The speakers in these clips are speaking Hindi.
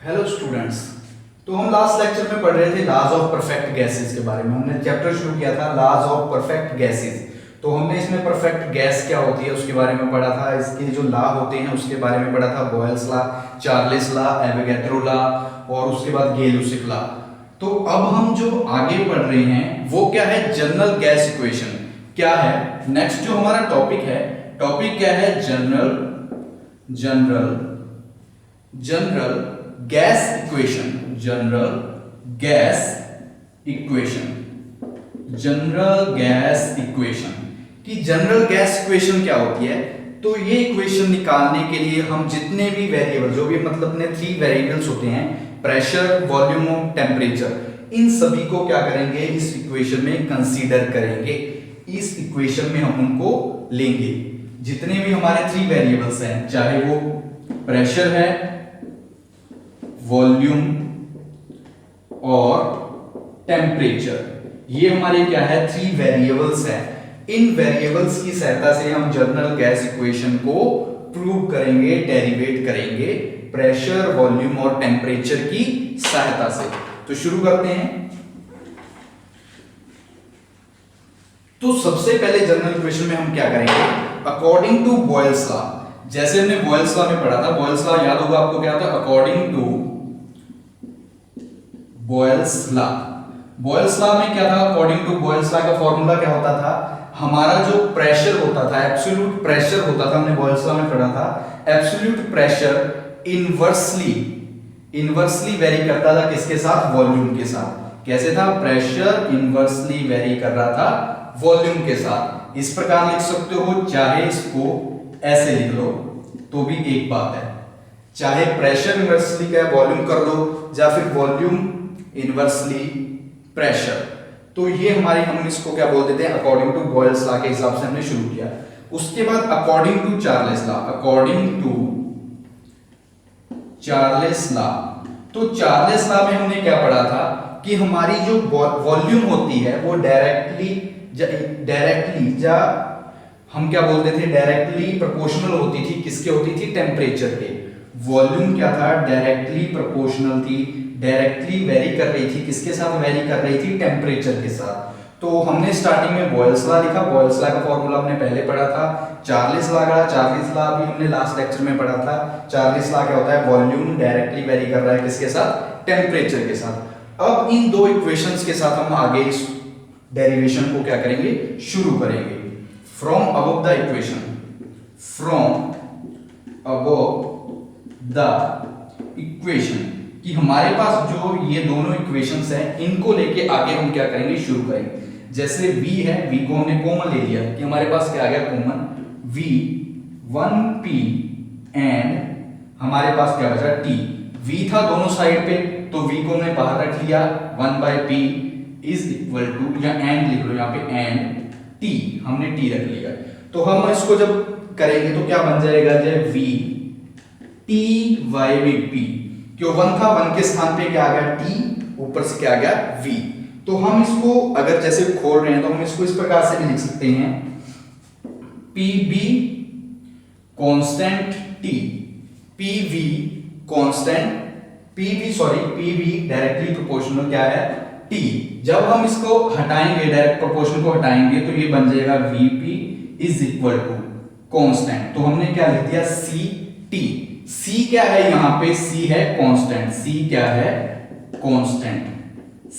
Hello students. तो हम लास्ट लेक्चर में पढ़ रहे थे लॉज ऑफ परफेक्ट गैसेस के बारे में। हमने चैप्टर शुरू किया था लॉज ऑफ परफेक्ट गैसेस। तो हमने इसमें परफेक्ट गैस क्या होती है उसके बारे में पढ़ा था, इसके जो लॉ होते हैं उसके बारे में पढ़ा था, Boyle's law, Charles law, Avogadro law और उसके बाद गेल-लुसिक लॉ। तो अब हम जो आगे पढ़ रहे हैं वो क्या है, जनरल गैस इक्वेशन क्या है। नेक्स्ट जो हमारा टॉपिक है, टॉपिक क्या है, general gas equation. General gas equation कि जनरल गैस इक्वेशन क्या होती है। तो ये इक्वेशन निकालने के लिए हम जितने भी वेरिएबल, जो भी मतलब अपने 3 वेरिएबल्स होते हैं, प्रेशर, वॉल्यूम और टेम्परेचर, इन सभी को क्या करेंगे, इस इक्वेशन में कंसीडर करेंगे। इस इक्वेशन में हम उनको लेंगे, जितने भी हमारे 3 वेरिएबल्स हैं, चाहे वो प्रेशर है, वॉल्यूम और टेम्परेचर, ये हमारे क्या है, 3 वेरिएबल्स हैं। इन वेरिएबल्स की सहायता से हम जनरल गैस इक्वेशन को प्रूव करेंगे, डेरिवेट करेंगे, प्रेशर, वॉल्यूम और टेम्परेचर की सहायता से। तो शुरू करते हैं। तो सबसे पहले जनरल इक्वेशन में हम क्या करेंगे, अकॉर्डिंग टू बॉयल्स लॉ, जैसे हमने बॉयल्स लॉ में पढ़ा था, बॉयल्स लॉ याद होगा आपको क्या था, according to Boyle's law. Boyle's law में क्या था, अकॉर्डिंग टू बॉयल्स लॉ का फॉर्मूला क्या होता था, हमारा जो प्रेशर होता था, एब्सोल्यूट प्रेशर होता था, हमने बॉयल्स लॉ में पढ़ा था, एब्सोल्यूट प्रेशर इनवर्सली वेरी करता था किसके साथ, वॉल्यूम के साथ। कैसे था, प्रेशर इनवर्सली वेरी कर रहा था वॉल्यूम के साथ। इस प्रकार लिख सकते हो, चाहे इसको ऐसे लिख लो तो भी एक बात है, चाहे प्रेशर इनवर्सली का वॉल्यूम कर दो या फिर वॉल्यूम इनवर्सली प्रेशर। तो ये हमारी, हम इसको क्या बोल देते हैं, अकॉर्डिंग टू बॉयल्स लॉ के हिसाब से हमने शुरू किया। उसके बाद अकॉर्डिंग टू चार्ल्स लॉ, तो चार्ल्स लॉ में हमने क्या पढ़ा था कि हमारी जो वॉल्यूम होती है वो डायरेक्टली या हम क्या बोलते थे, डायरेक्टली प्रोपोर्शनल होती थी, किसके होती थी, टेम्परेचर के। वॉल्यूम क्या था, डायरेक्टली प्रोपोर्शनल थी, डायरेक्टली वेरी कर रही थी, किसके साथ वेरी कर रही थी, टेम्परेचर के साथ। तो हमने स्टार्टिंग में बॉयल्स लॉ लिखा, बॉयल्स लॉ का फॉर्मूला हमने पहले पढ़ा था। चार्ल्स लॉ का, चार्ल्स लॉ भी हमने लास्ट लेक्चर में पढ़ा था। चार्ल्स लॉ क्या होता है, वॉल्यूम डायरेक्टली वेरी कर रहा है किसके साथ, टेम्परेचर के साथ। अब इन दो इक्वेशंस के साथ हम आगे इस डेरिवेशन को क्या करेंगे, शुरू करेंगे। फ्रॉम अबव द इक्वेशन कि हमारे पास जो ये दोनों इक्वेशंस हैं, इनको लेके आगे हम क्या करेंगे, शुरू करेंगे। जैसे v है, v को हमने कॉमन ले लिया कि हमारे पास क्या आ गया, कॉमन v 1p एंड हमारे पास क्या बचा, t। v था दोनों साइड पे, तो v को हमने बाहर रख लिया, 1/p इज इक्वल टू, या एंड लिख लो यहाँ पे, एंड t, हमने t रख लिया। तो हम इसको जब करेंगे तो क्या बन जाएगा, जब v t y में p, क्यों 1 था, 1 के स्थान पे क्या आ गया, t, ऊपर से क्या आ गया, v। तो हम इसको अगर जैसे खोल रहे हैं तो हम इसको इस प्रकार से भी लिख सकते हैं, pb constant t, pv constant, pv directly proportional क्या है, t। जब हम इसको हटाएंगे, डायरेक्ट प्रोपोर्शनल को हटाएंगे तो ये बन जाएगा vp is equal to constant. तो हमने क्या लिख दिया, ct। c क्या है यहां पे, c है कांस्टेंट, c क्या है, कांस्टेंट,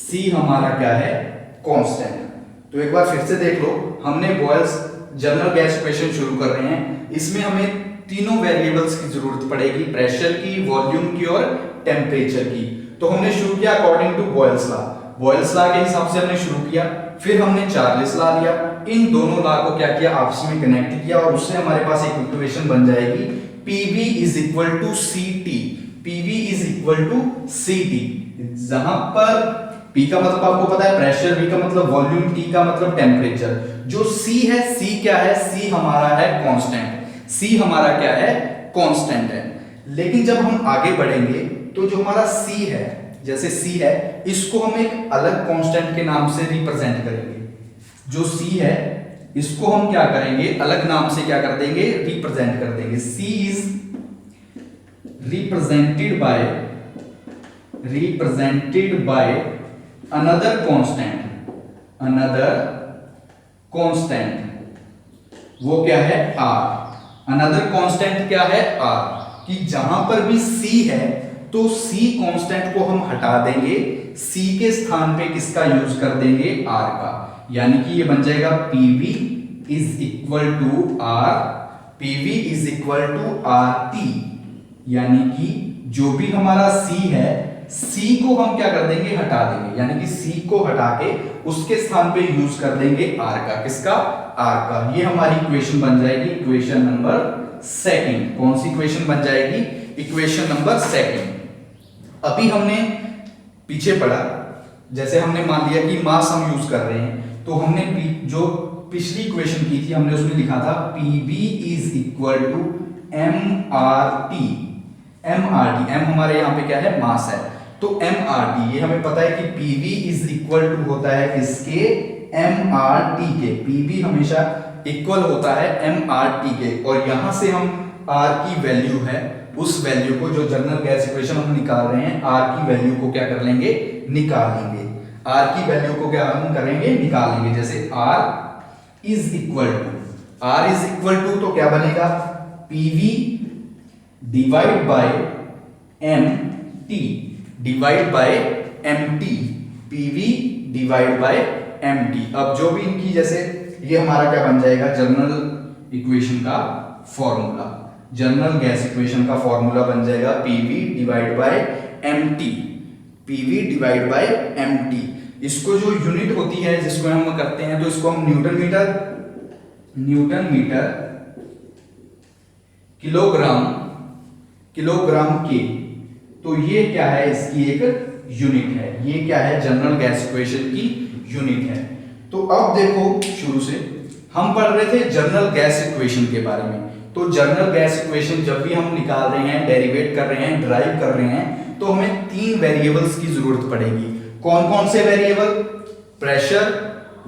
c हमारा क्या है, कांस्टेंट। तो एक बार फिर से देख लो, हमने बॉयल्स जनरल गैस इक्वेशन शुरू कर रहे हैं। इसमें हमें तीनों वेरिएबल्स की जरूरत पड़ेगी, प्रेशर की, वॉल्यूम की और टेम्परेचर की। तो हमने शुरू किया according to Boyle's law, Boyle's law के हिसाब से हमने शुरू किया। फिर हमने चार्ल्स लॉ लिया, इन दोनों लॉ को क्या किया, आपस में कनेक्ट किया और उससे हमारे पास एक इक्वेशन बन जाएगी, pv is equal to ct, pv is equal to ct। जहां पर p का मतलब आपको पता है प्रेशर, v का मतलब वॉल्यूम, t का मतलब टेम्परेचर। जो c है, c क्या है, c हमारा है कांस्टेंट, c हमारा क्या है, कांस्टेंट है। लेकिन जब हम आगे बढ़ेंगे तो जो हमारा c है, जैसे c है, इसको हम एक अलग कांस्टेंट के नाम से रिप्रेजेंट करेंगे। जो c है इसको हम क्या करेंगे, अलग नाम से क्या कर देंगे, रिप्रेजेंट कर देंगे। c is represented by represented by another constant, वो क्या है r। अनदर कांस्टेंट क्या है r, कि जहां पर भी c है तो c कांस्टेंट को हम हटा देंगे, c के स्थान पे किसका यूज कर देंगे, r का। यानी कि ये बन जाएगा pv is equal to r, pv is equal to rt। यानी कि जो भी हमारा c है, c को हम क्या कर देंगे, हटा देंगे। यानी कि c को हटा के उसके स्थान पे यूज कर देंगे r का, किसका, r का। ये हमारी इक्वेशन बन जाएगी, इक्वेशन नंबर सेकंड। कौन सी इक्वेशन बन जाएगी, इक्वेशन नंबर सेकंड। अभी हमने पीछे पढ़ा, जैसे हमने मान लिया कि मास हम यूज कर रहे हैं, तो हमने जो पिछली इक्वेशन की थी हमने उसमें लिखा था pv is equal to mrt। mrt, m हमारे यहाँ पे क्या है, मास है, तो mrt, ये हमें पता है कि pv इज इक्वल टू होता है किसके, mrt के। pv हमेशा इक्वल होता है mrt के, और यहां से हम r की वैल्यू है, उस वैल्यू को, जो जनरल गैस इक्वेशन हम निकाल रहे हैं, r की वैल्यू को क्या कर लेंगे, निकाल लेंगे। r की वैल्यू को क्या हम करेंगे, निकाल लेंगे। जैसे r इज इक्वल टू तो क्या बनेगा, pv divide by mt, divide by mt, pv divide by mt। अब जो भी इनकी, जैसे ये हमारा क्या बन जाएगा, जनरल इक्वेशन का फॉर्मूला, जनरल गैस इक्वेशन का फॉर्मूला बन जाएगा pv divide by mt, pv divide by mt। इसको जो यूनिट होती है जिसको हम करते हैं, तो इसको हम न्यूटन मीटर किलोग्राम के, तो ये क्या है, इसकी एक यूनिट है। ये क्या है, जनरल गैस इक्वेशन की यूनिट है। तो अब देखो, शुरू से हम पढ़ रहे थे जनरल गैस इक्वेशन के बारे में। तो जनरल गैस इक्वेशन जब भी हम निकाल रहे हैं, डेरिवेट कर रहे हैं, ड्राइव कर रहे हैं, तो हमें 3 वेरिएबल्स की जरूरत पड़ेगी। कौन कौन से वेरिएबल, प्रेशर,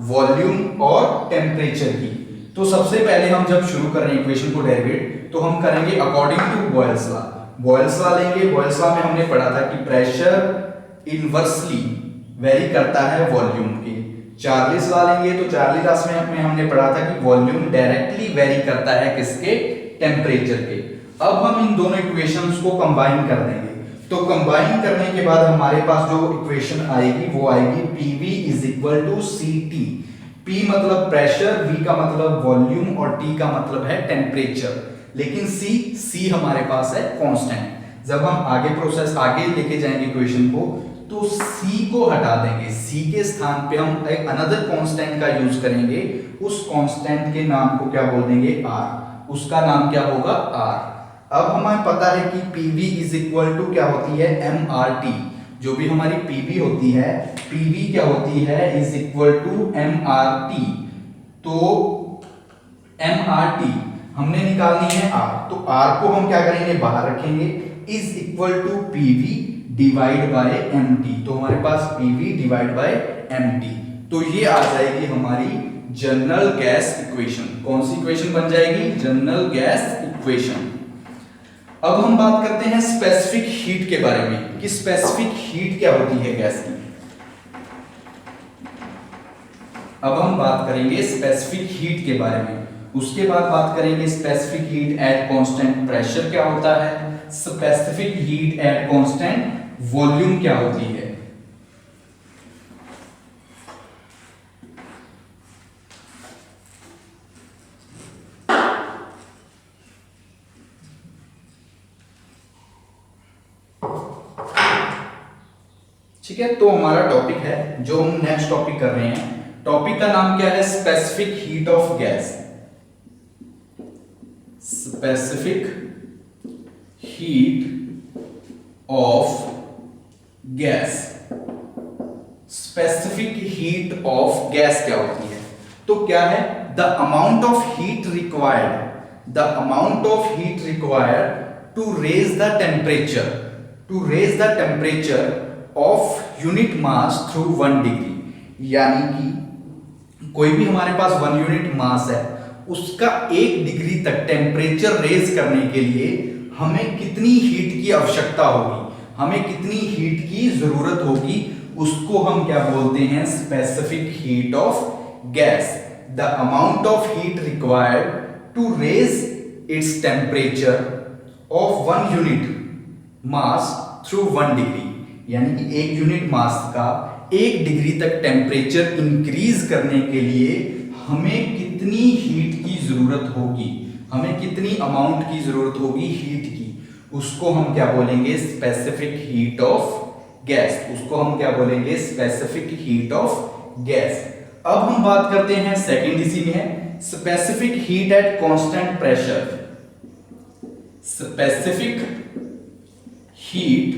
वॉल्यूम और टेम्परेचर की। तो सबसे पहले हम जब शुरू कर रहे हैं इक्वेशन को डेरिवेट, तो हम करेंगे according to Boyle's law. Boyle's law लेंगे। बॉयल्स लॉ में हमने पढ़ा था कि प्रेशर इनवर्सली वेरी करता है वॉल्यूम के। चार्लीस लॉ लेंगे, तो चार्लीस लॉ में हमने पढ़ा था कि वॉल्यूम डायरेक्टली वेरी करता है किसके, टेम्परेचर के। अब हम इन दोनों इक्वेशंस को कंबाइन कर देंगे। तो कंबाइन करने के बाद हमारे पास जो इक्वेशन आएगी वो आएगी pv is equal to ct। p मतलब प्रेशर, v का मतलब वॉल्यूम और t का मतलब है टेम्परेचर। लेकिन c हमारे पास है कांस्टेंट। जब हम आगे लेके जाएंगे इक्वेशन को, तो c को हटा देंगे, c के स्थान पे हम एक अनदर कांस्टेंट का यूज करेंगे। उस कांस्टेंट के नाम को क्या बोल देंगे, r। उसका नाम क्या होगा, r। अब हमें पता है कि pv इज इक्वल टू क्या होती है, mrt। जो भी हमारी pv होती है, pv क्या होती है, इज इक्वल टू mrt। तो mrt हमने निकालनी है r, तो r को हम क्या करेंगे, बाहर रखेंगे, is equal to pv divide by mt। तो हमारे पास pv डिवाइड बाय mt। तो ये आ जाएगी हमारी जनरल गैस इक्वेशन। कौन सी इक्वेशन बन जाएगी, जनरल गैस इक्वेशन। अब हम बात करते हैं स्पेसिफिक हीट के बारे में, कि स्पेसिफिक हीट क्या होती है गैस की। अब हम बात करेंगे स्पेसिफिक हीट के बारे में। उसके बाद बात करेंगे specific heat at constant pressure क्या होता है, specific heat at constant volume क्या होती है। ठीक है, तो हमारा टॉपिक है, जो हम नेक्स्ट टॉपिक कर रहे हैं, टॉपिक का नाम क्या है, specific heat of gas. Specific heat of gas. Specific heat of gas क्या होती है, तो क्या है, the amount of heat required, the amount of heat required to raise the temperature of unit mass through 1 degree. यानी कि कोई भी हमारे पास 1 यूनिट मास है, उसका 1 डिग्री तक टेम्परेचर रेज करने के लिए हमें कितनी हीट की आवश्यकता होगी। हमें कितनी हीट की जरूरत होगी, उसको हम क्या बोलते हैं, specific heat of gas. The amount of heat required to raise its temperature of 1 unit mass through 1 degree, यानी कि 1 यूनिट मास का 1 डिग्री तक टेम्परेचर इंक्रीज करने के लिए हमें कितनी हीट की जरूरत होगी, हमें कितनी अमाउंट की जरूरत होगी हीट की, उसको हम क्या बोलेंगे, स्पेसिफिक हीट ऑफ गैस। उसको हम क्या बोलेंगे, स्पेसिफिक हीट ऑफ गैस। अब हम बात करते हैं सेकंड, इसी में है specific heat at constant pressure. Specific heat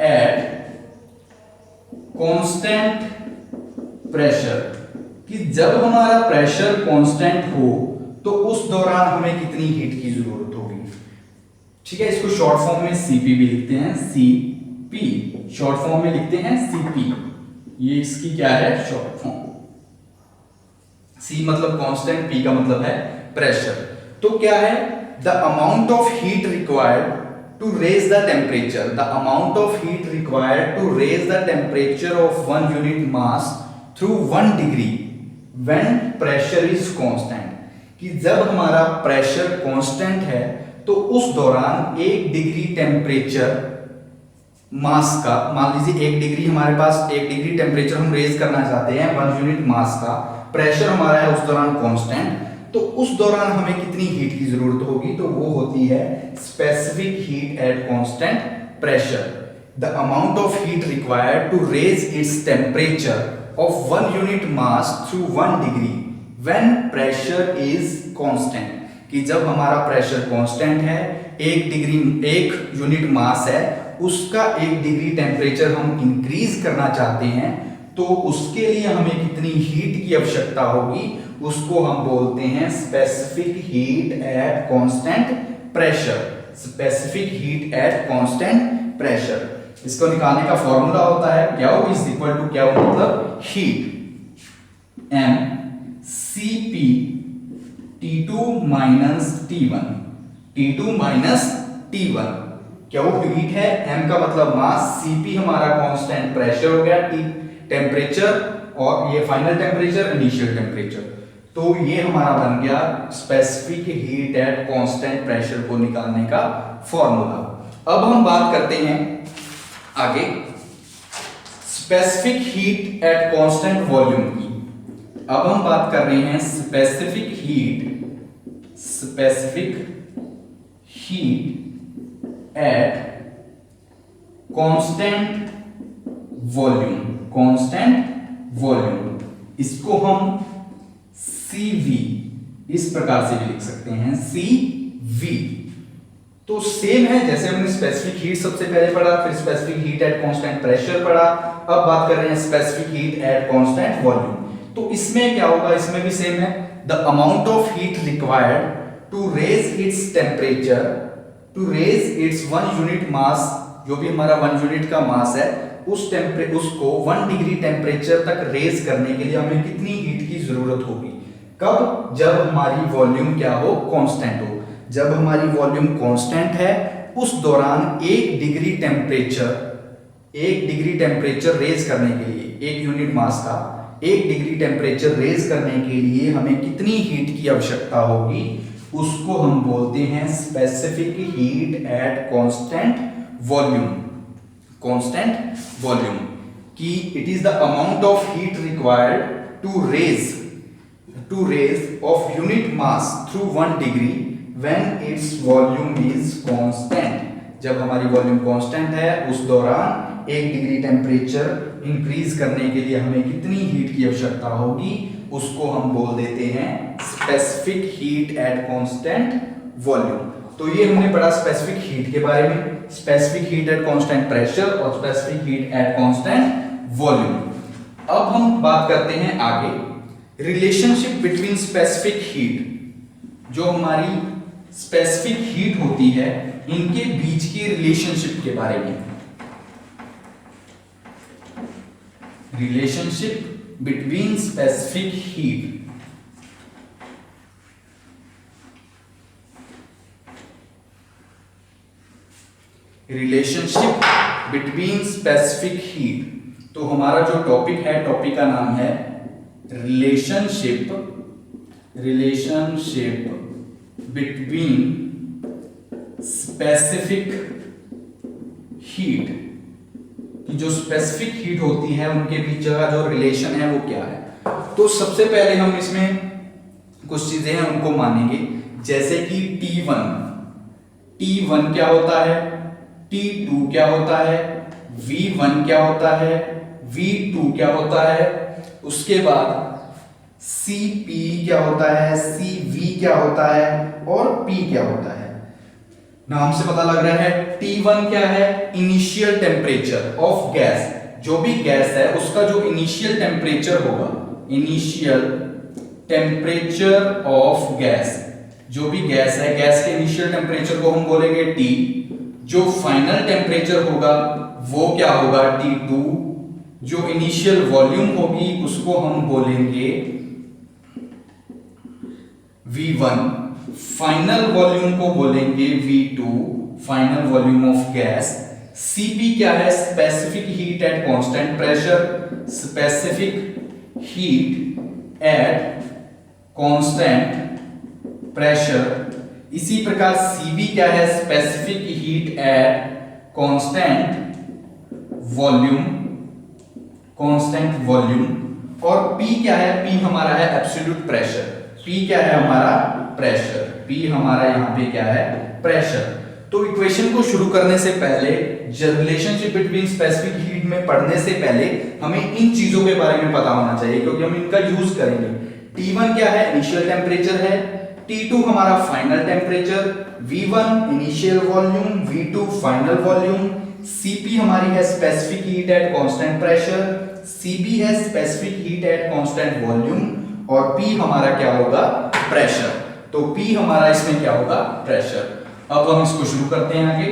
at constant pressure, कि जब हमारा प्रेशर कांस्टेंट हो तो उस दौरान हमें कितनी हीट की जरूरत होगी। ठीक है, इसको शॉर्ट फॉर्म में सीपी भी लिखते हैं, सीपी शॉर्ट फॉर्म में लिखते हैं सीपी। ये इसकी क्या है, शॉर्ट फॉर्म। सी मतलब कांस्टेंट, पी का मतलब है प्रेशर। तो क्या है, the amount of heat required to raise the temperature, the amount of heat required to raise the temperature of 1 unit mass through 1 degree when pressure is constant, कि जब हमारा प्रेशर कांस्टेंट है तो उस दौरान 1 डिग्री टेम्परेचर मास का, मान लीजिए 1 डिग्री हमारे पास, 1 डिग्री टेम्परेचर हम रेज करना चाहते हैं 1 यूनिट मास का, प्रेशर हमारा है उस दौरान कांस्टेंट, तो उस दौरान हमें कितनी हीट की जरूरत होगी, तो वो होती है specific heat at constant pressure. The amount of heat required to raise its temperature of 1 unit mass through 1 degree when pressure is constant, कि जब हमारा प्रेशर कांस्टेंट है, 1 डिग्री 1 यूनिट मास है, उसका 1 डिग्री टेम्परेचर हम इंक्रीज करना चाहते हैं, तो उसके लिए हमें कितनी हीट की आवश्यकता होगी, उसको हम बोलते हैं specific heat at constant pressure. Specific heat at constant pressure, इसको निकालने का फॉर्मूला होता है क्या हो, इज इक्वल टू क्या हो, मतलब heat M C P T2 minus T1, T2 minus T1, क्या वो हीट है, m का मतलब मास, Cp हमारा कांस्टेंट प्रेशर हो गया, T टेम्परेचर, और ये फाइनल टेम्परेचर, इनिशियल टेम्परेचर। तो ये हमारा बन गया specific heat at constant pressure को निकालने का फॉर्मूला। अब हम बात करते हैं आगे specific heat at constant volume की। अब हम बात कर रहे हैं specific heat at constant volume, इसको हम CV इस प्रकार से भी लिख सकते हैं, CV। तो सेम है जैसे हमने स्पेसिफिक हीट सबसे पहले पढ़ा, फिर specific heat at constant pressure पढ़ा, अब बात कर रहे हैं specific heat at constant volume. तो इसमें क्या होगा, इसमें भी सेम है, the amount of heat required to raise its temperature, to raise its 1 unit mass, जो भी हमारा 1 यूनिट का मास है, उसको 1 डिग्री टेम्परेचर तक रेज करने के लिए हमें कितनी हीट की जरूरत होगी, कब, जब हमारी वॉल्यूम क्या हो, कांस्टेंट हो। जब हमारी वॉल्यूम कांस्टेंट है उस दौरान 1 डिग्री टेम्परेचर रेज करने के लिए, 1 यूनिट मास का 1 डिग्री टेम्परेचर रेज करने के लिए हमें कितनी हीट की आवश्यकता होगी, उसको हम बोलते हैं specific heat at constant volume. कि it is the amount of heat required to raise of unit mass through 1 degree when its volume is constant. जब हमारी वॉल्यूम कांस्टेंट है उस दौरान 1 डिग्री टेम्परेचर इंक्रीज करने के लिए हमें कितनी हीट की आवश्यकता होगी, उसको हम बोल देते हैं specific heat at constant volume. तो ये हमने पढ़ा स्पेसिफिक हीट के बारे में, specific heat at constant pressure और specific heat at constant volume. अब हम बात करते हैं आगे रिलेशनशिप बिटवीन स्पेसिफिक हीट, जो हमारी स्पेसिफिक हीट होती है इनके बीच के रिलेशनशिप के बारे में। Relationship between specific heat, relationship between specific heat. तो हमारा जो टॉपिक है, टॉपिक का नाम है रिलेशनशिप बिटवीन स्पेसिफिक हीट। जो स्पेसिफिक हीट होती है उनके बीच का जो रिलेशन है वो क्या है। तो सबसे पहले हम इसमें कुछ चीजें हैं उनको मानेंगे, जैसे कि T1 क्या होता है, T2 क्या होता है, V1 क्या होता है, V2 क्या होता है, उसके बाद Cp क्या होता है, Cv क्या होता है और P क्या होता है। नाम से पता लग रहा है T1 क्या है, इनिशियल टेम्परेचर ऑफ गैस। जो भी गैस है उसका जो इनिशियल टेम्परेचर होगा, इनिशियल टेम्परेचर ऑफ गैस, जो भी गैस है, गैस के इनिशियल टेम्परेचर को हम बोलेंगे T। जो फाइनल टेम्परेचर होगा वो क्या होगा, T2। जो इनिशियल वॉल्यूम होगी उसको हम बोलेंगे V1। फाइनल वॉल्यूम को बोलेंगे V2, final volume of gas. Cp क्या है, specific heat at constant pressure, specific heat at constant pressure. इसी प्रकार Cv क्या है, specific heat at constant volume. और P क्या है, P हमारा है एब्सोल्यूट प्रेशर। P क्या है हमारा, प्रेशर। P हमारा यहाँ पे क्या है, प्रेशर। तो इक्वेशन को शुरू करने से पहले, रिलेशनशिप बिटवीन स्पेसिफिक हीट में पढ़ने से पहले हमें इन चीजों के बारे में पता होना चाहिए, क्योंकि हम इनका यूज करेंगे। T1 क्या है, इनिशियल टेम्परेचर है, T2 हमारा final temperature, V1 initial volume, V2 final volume, Cp हमारी है specific heat at constant pressure, Cb है specific heat at constant volume और P हमारा क्या होगा, प्रेशर। तो P हमारा इसमें क्या होगा, प्रेशर। अब हम इसको शुरू करते हैं आगे।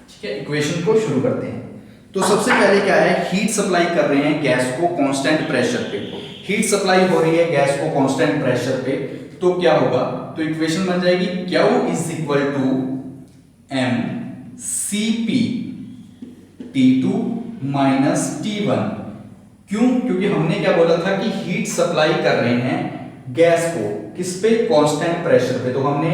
ठीक है, इक्वेशन को शुरू करते हैं। तो सबसे पहले क्या है, हीट सप्लाई कर रहे हैं गैस को कांस्टेंट प्रेशर पे। हीट सप्लाई हो रही है गैस को कांस्टेंट प्रेशर पे, तो क्या होगा, तो इक्वेशन बन जाएगी Q is equal to m Cp T2 minus T1। क्यों, क्योंकि हमने क्या बोला था कि हीट सप्लाई कर रहे हैं गैस को किस पे, कांस्टेंट प्रेशर पे। तो हमने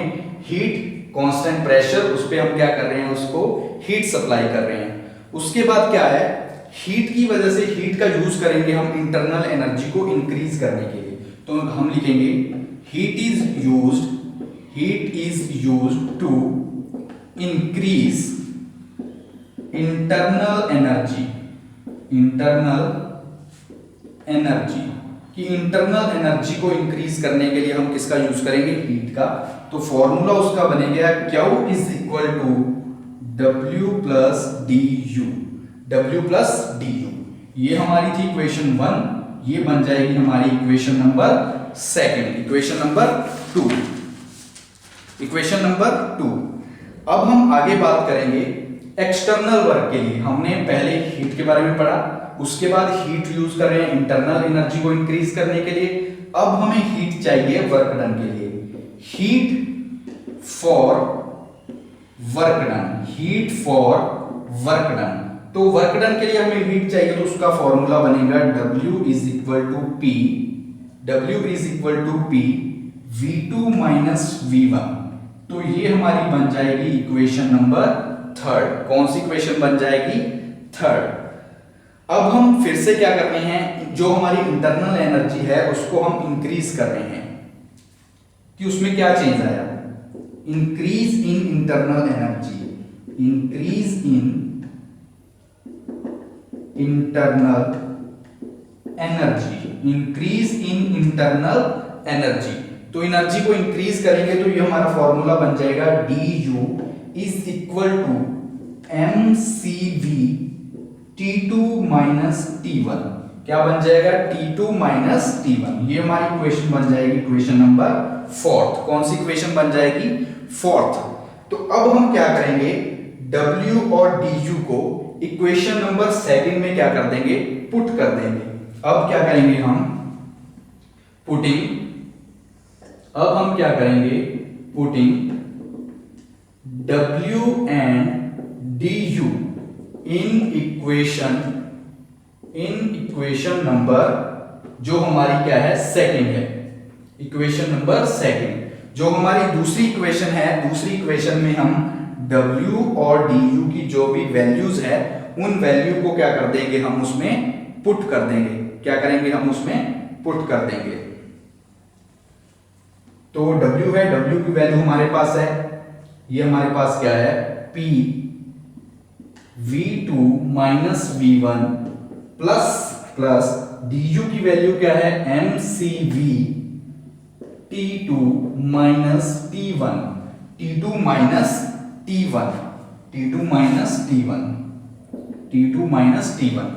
हीट कांस्टेंट प्रेशर, उस पे हम क्या कर रहे हैं, उसको हीट सप्लाई कर रहे हैं। उसके बाद क्या है, हीट की वजह से हीट का यूज करेंगे हम इंटरनल एनर्जी को इंक्रीज करने के लिए। तो हम लिखेंगे heat is used to increase internal energy कि इंटरनल एनर्जी को इंक्रीज करने के लिए हम किसका यूज करेंगे, हीट का। तो फॉर्मूला उसका बनेगा Q is equal to W plus du। ये हमारी थी इक्वेशन 1, ये बन जाएगी हमारी इक्वेशन नंबर 2। Equation number 2। अब हम आगे बात करेंगे एक्सटर्नल वर्क के लिए। हमने पहले हीट के बारे में पढ़ा, उसके बाद हीट यूज कर रहे हैं इंटरनल एनर्जी को इंक्रीज करने के लिए। अब हमें हीट चाहिए वर्क डन के लिए, हीट फॉर वर्क डन। तो वर्क डन के लिए हमें हीट चाहिए, तो उसका फॉर्मूला बनेगा W is equal to P V2 minus V1। तो ये हमारी बन जाएगी इक्वेशन नंबर 3। कौन सी इक्वेशन बन जाएगी, 3। अब हम फिर से क्या कर रहे हैं, जो हमारी इंटरनल एनर्जी है उसको हम इंक्रीज कर रहे हैं, कि उसमें क्या चेंज आया, इंक्रीज इन इंटरनल एनर्जी, तो एनर्जी को इंक्रीज करेंगे तो ये हमारा फॉर्मूला बन जाएगा du is equal to mCv T2 minus T1। क्या बन जाएगा, T2 माइनस T1। ये हमारी इक्वेशन बन जाएगी इक्वेशन नंबर 4। कौन सी इक्वेशन बन जाएगी, 4। तो अब हम क्या करेंगे, W और du को इक्वेशन नंबर 2 में क्या कर देंगे, पुट कर देंगे। अब क्या करेंगे हम, पुटिंग। अब हम क्या करेंगे, putting W and du in equation number जो हमारी क्या है, सेकंड है, इक्वेशन नंबर सेकंड। जो हमारी दूसरी इक्वेशन है, दूसरी इक्वेशन में हम W और du की जो भी वैल्यूज है उन वैल्यू को क्या कर देंगे, हम उसमें पुट कर देंगे। क्या करेंगे, हम उसमें पुट कर देंगे। तो W है, W की वैल्यू हमारे पास है, ये हमारे पास क्या है, P V2 minus V1 plus du की वैल्यू क्या है, MCV T2 minus T1, T2 minus T1, T2 minus T1, T2 minus T1।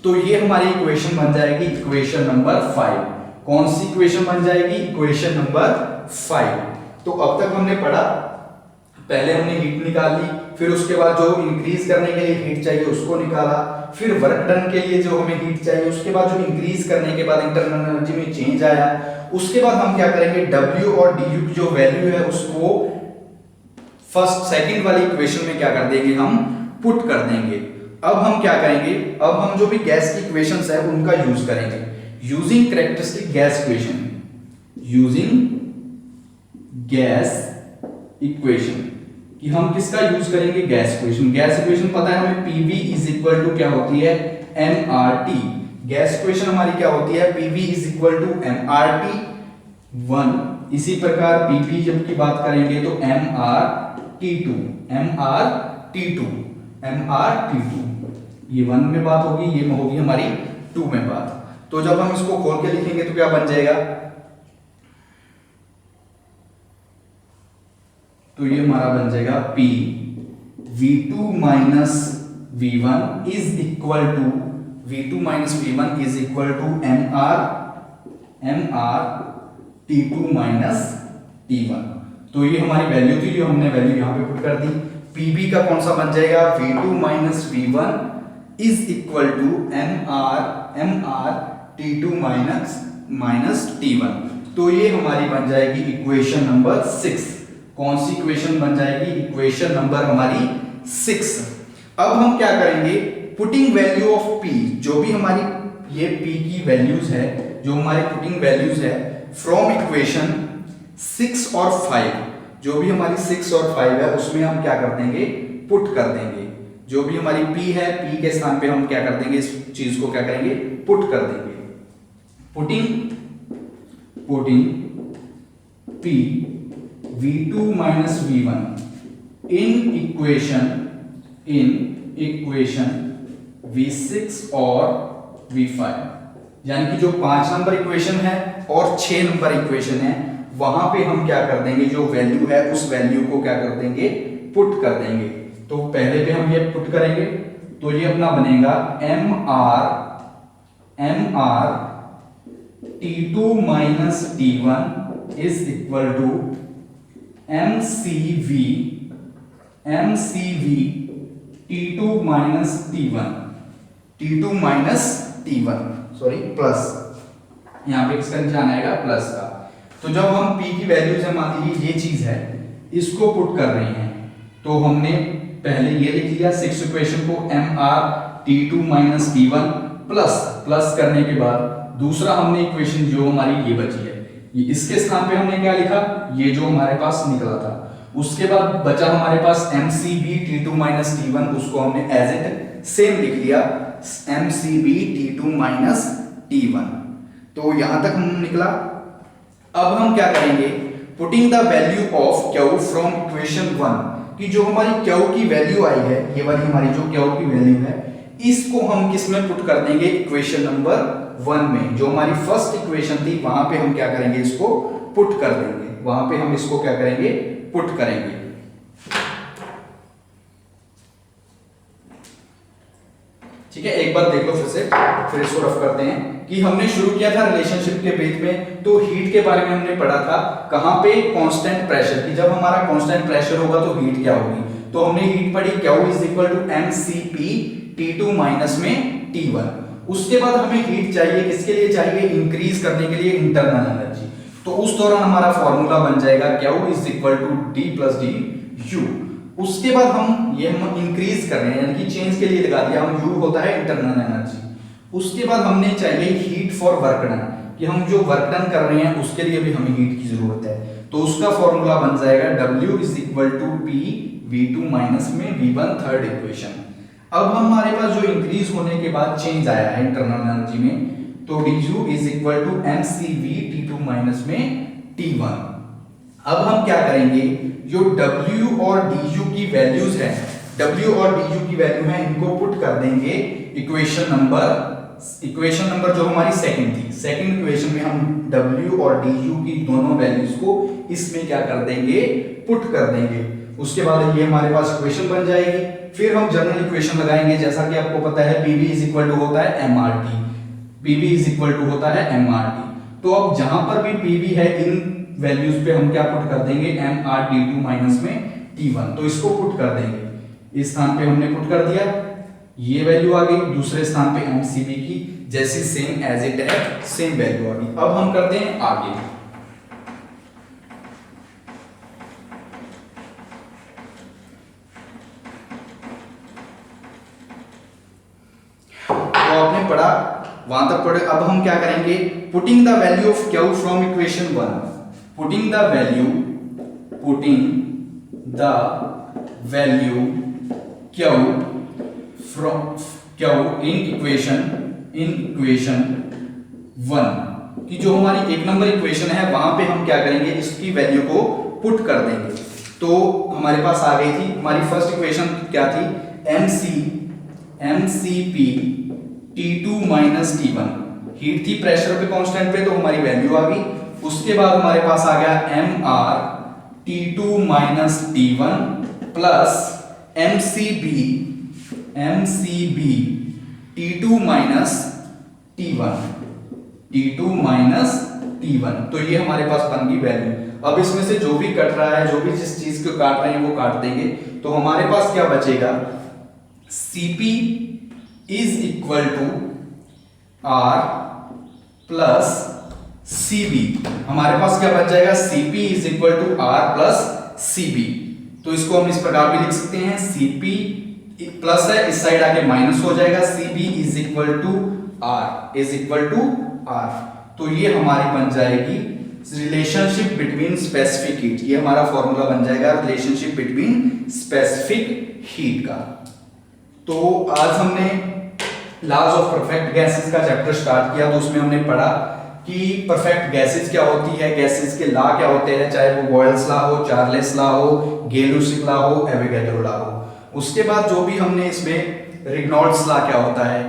तो ये हमारी इक्वेशन बन जाएगी इक्वेशन नंबर 5। कौन सी इक्वेशन बन जाएगी, इक्वेशन नंबर 5। तो अब तक हमने पढ़ा, पहले हमने हीट निकाल ली, फिर उसके बाद जो इंक्रीज करने के लिए हीट चाहिए उसको निकाला, फिर वर्क डन के लिए जो हमें हीट चाहिए, उसके बाद जो इंक्रीज करने के बाद इंटरनल एनर्जी में चेंज आया, उसके बाद हम क्या करेंगे, W और du की जो वैल्यू है उसको फर्स्ट सेकंड वाली इक्वेशन में क्या कर देंगे, हम पुट कर देंगे। अब हम क्या करेंगे, अब हम जो भी गैस की इक्वेशंस है उनका यूज करेंगे, using characteristic gas equation, using gas equation, कि हम किसका यूज करेंगे, गैस इक्वेशन। गैस इक्वेशन पता है हमें, PV इज इक्वल टू क्या होती है, mRT। गैस इक्वेशन हमारी क्या होती है, PV is equal to mRT 1। इसी प्रकार PP जब की बात करेंगे तो mRT2, mRT2, ये 1 में बात होगी, ये में होगी हमारी 2 में बात। तो जब हम इसको खोल के लिखेंगे तो क्या बन जाएगा, तो ये हमारा बन जाएगा P V2 minus V1 is equal to V2 minus V1 is equal to mR T2 minus T1। तो ये हमारी वैल्यू थी, जो हमने वैल्यू यहां पे पुट कर दी। PB का कौन सा बन जाएगा, V2 minus V1 is equal to mR T2 minus T1। तो ये हमारी बन जाएगी इक्वेशन नंबर 6। कौन सी इक्वेशन बन जाएगी, इक्वेशन नंबर हमारी 6। अब हम क्या करेंगे, पुटिंग वैल्यू ऑफ P, जो भी हमारी ये P की वैल्यूज है, जो हमारी पुटिंग वैल्यूज है फ्रॉम इक्वेशन 6 और 5, जो भी हमारी 6 और 5 है उसमें हम क्या कर देंगे, पुट कर देंगे। जो भी हमारी P है, P के स्थान पे हम क्या कर देंगे, इस चीज को क्या करेंगे, पुट कर देंगे। Putting P V2 minus V1 in equation V6 और V5, यानी कि जो 5 नंबर इक्वेशन है और 6 नंबर इक्वेशन है, वहां पे हम क्या कर देंगे, जो वैल्यू है उस वैल्यू को क्या कर देंगे, पुट कर देंगे। तो पहले पे हम ये पुट करेंगे, तो ये अपना बनेगा mR T2 minus T1 is equal to MCV T2 minus T1 sorry plus, यहां पे किसका निशान आएगा, प्लस का। तो जब हम P की वैल्यूज है, मान लीजिए ये चीज है, इसको पुट कर रहे हैं, तो हमने पहले ये लिख लिया 6 इक्वेशन को mR T2 minus T1 plus करने के बाद दूसरा हमने इक्वेशन जो हमारी ये बची है, ये इसके स्थान पे हमने क्या लिखा, ये जो हमारे पास निकला था। उसके बाद बचा हमारे पास MCB T2 माइनस T1, उसको हमने एज इट सेम लिख लिया MCB T2 माइनस T1। तो यहां तक हम निकला। अब हम क्या करेंगे, putting the value of Q from equation 1, कि जो हमारी Q की वैल्यू आई है, ये वाली हमारी जो Q की वैल्यू है, इसको हम किस में पुट कर देंगे, इक्वेशन नंबर 1 में। जो हमारी फर्स्ट इक्वेशन थी वहां पे हम क्या करेंगे, इसको पुट कर देंगे, वहां पे हम इसको क्या करेंगे, पुट करेंगे। ठीक है, एक बार देख लो फिर इसको रफ करते हैं कि हमने शुरू किया था रिलेशनशिप के पेज में, तो हीट के बारे में हमने पढ़ा था कहां पे, कांस्टेंट प्रेशर की। जब हमारा कांस्टेंट प्रेशर होगा तो हीट क्या होगी, तो हमने हीट पढ़ी Q is equal to MCP T2 minus में T1। उसके बाद हमें हीट चाहिए, किसके लिए चाहिए, इंक्रीज करने के लिए इंटरनल एनर्जी। तो उस दौरान हमारा फॉर्मूला बन जाएगा Q is equal to D plus D U. उसके बाद हम इंक्रीज कर रहे हैं, यानी कि चेंज के लिए लगा दिया हम, यू होता है इंटरनल एनर्जी। उसके बाद हमने चाहिए हीट फॉर वर्क डन, कि हम जो वर्क डन कर रहे हैं उसके लिए भी हमें हीट की जरूरत है। तो उसका फॉर्मूला बन जाएगा W is equal to P V2 minus में V1 थर्ड इक्वेशन। अब हमारे पास जो इंक्रीज होने के बाद चेंज आया है इंटरनल एनर्जी में, तो du is equal to mcv T2 minus में T1। अब हम क्या करेंगे, जो W और du की वैल्यूज है, W और du की वैल्यू है, इनको पुट कर देंगे इक्वेशन नंबर जो हमारी सेकंड थी, सेकंड इक्वेशन में हम W और du की दोनों वैल्यूज को इसमें क्या कर देंगे, पुट कर देंगे। उसके बाद ये हमारे पास इक्वेशन बन जाएगी। फिर हम जनरल इक्वेशन लगाएंगे, जैसा कि आपको पता है PV इज इक्वल टू होता है mRT, PV is equal to होता है mRT। तो अब जहां पर भी PV है, इन वैल्यूज पे हम क्या पुट कर देंगे, mRT2 माइनस में T1। तो इसको पुट कर देंगे, इस स्थान पे हमने पुट कर दिया, ये वैल्यू आ गई, दूसरे स्थान पे mCV की जैसी सेम एज इट है सेम वैल्यू आ गई। अब हम करते हैं आगे। तो आपने पढ़ा, वहां तक पढ़े। अब हम क्या करेंगे, putting the value of Q from equation 1, putting the value Q in equation 1 की जो हमारी एक नंबर इक्वेशन है, वहां पे हम क्या करेंगे, इसकी वैल्यू को पुट कर देंगे। तो हमारे पास आ गई थी हमारी फर्स्ट इक्वेशन क्या थी, mCp T2 minus T1, heat थी प्रेशर पे कांस्टेंट पे, तो हमारी वैल्यू आ गई। उसके बाद हमारे पास आ गया mR T2 minus T1 plus mCb T2 minus T1, तो ये हमारे पास बन गई वैल्यू। अब इसमें से जो भी कट रहा है, जो भी जिस चीज को काट रहे हैं वो काट देंगे, तो हमारे पास क्या बचेगा, Cp is equal to R plus Cb। हमारे पास क्या बच जाएगा, Cp is equal to R plus Cb। तो इसको हम इस प्रकार भी लिख सकते हैं, Cp प्लस है, इस साइड आके माइनस हो जाएगा, Cb is equal to R। तो ये हमारी बन जाएगी रिलेशनशिप बिटवीन स्पेसिफिक हीट, ये हमारा फॉर्मूला बन जाएगा रिलेशनशिप बिटवीन स्पेसिफिक हीट का। तो आज हमने लॉज ऑफ परफेक्ट गैसेस का चैप्टर स्टार्ट किया, तो उसमें हमने पढ़ा कि परफेक्ट गैसेस क्या होती है, गैसेस के लॉ क्या होते हैं, चाहे वो बॉयल्स लॉ हो, चार्लेस लॉ हो, गेलुसिक लॉ हो, एवोगैड्रो लॉ हो। उसके बाद जो भी हमने इसमें रिग्नॉल्ड्स लॉ क्या होता है,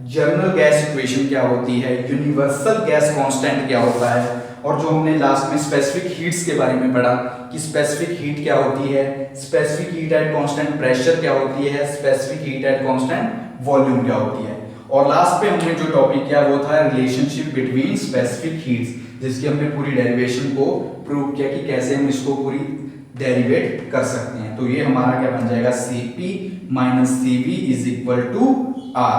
जनरल गैस इक्वेशन क्या होती है, यूनिवर्सल गैस कांस्टेंट क्या होता है, और जो हमने लास्ट में स्पेसिफिक हीट्स के बारे में पढ़ा कि स्पेसिफिक हीट क्या होती है, specific heat at constant pressure क्या होती है, specific heat at constant volume क्या होती है। और लास्ट पे हमने जो टॉपिक किया वो था रिलेशनशिप बिटवीन स्पेसिफिक हीट्स, जिसकी हमने पूरी डेरिवेशन को प्रूव किया कि कैसे हम इसको पूरी डेरिवेट कर सकते हैं। तो ये हमारा क्या बन जाएगा, Cp minus Cv is equal to R।